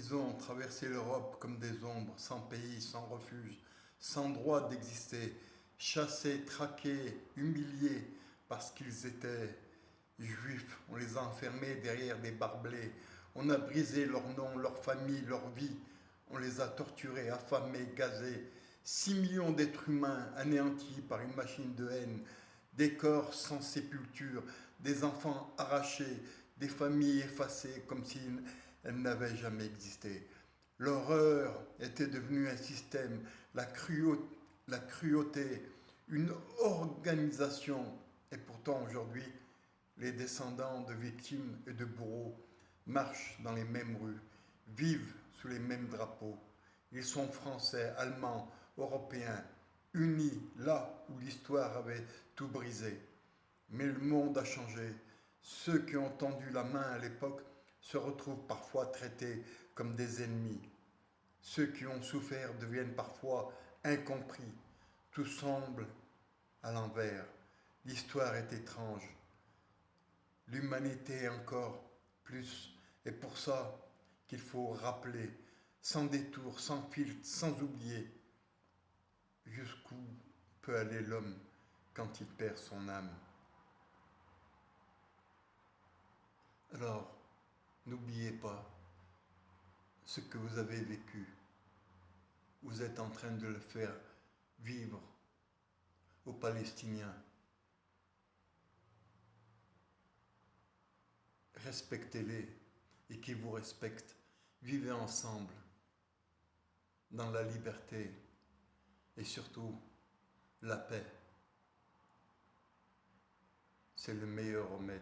Ils ont traversé l'Europe comme des ombres, sans pays, sans refuge, sans droit d'exister, chassés, traqués, humiliés parce qu'ils étaient juifs. On les a enfermés derrière des barbelés. On a brisé leur nom, leur famille, leur vie. On les a torturés, affamés, gazés. 6 millions d'êtres humains anéantis par une machine de haine, des corps sans sépulture, des enfants arrachés, des familles effacées comme si elles n'avaient jamais existé. L'horreur était devenue un système, la cruauté, une organisation. Et pourtant aujourd'hui, les descendants de victimes et de bourreaux marchent dans les mêmes rues, vivent sous les mêmes drapeaux. Ils sont français, allemands, européens, unis là où l'histoire avait tout brisé. Mais le monde a changé. Ceux qui ont tendu la main à l'époque se retrouvent parfois traités comme des ennemis. Ceux qui ont souffert deviennent parfois incompris. Tout semble à l'envers. L'histoire est étrange. L'humanité encore plus. Et pour ça qu'il faut rappeler, sans détour, sans filtre, sans oublier, jusqu'où peut aller l'homme quand il perd son âme. Alors, n'oubliez pas ce que vous avez vécu. Vous êtes en train de le faire vivre aux Palestiniens. Respectez-les et qu'ils vous respectent. Vivez ensemble dans la liberté et surtout la paix. C'est le meilleur remède.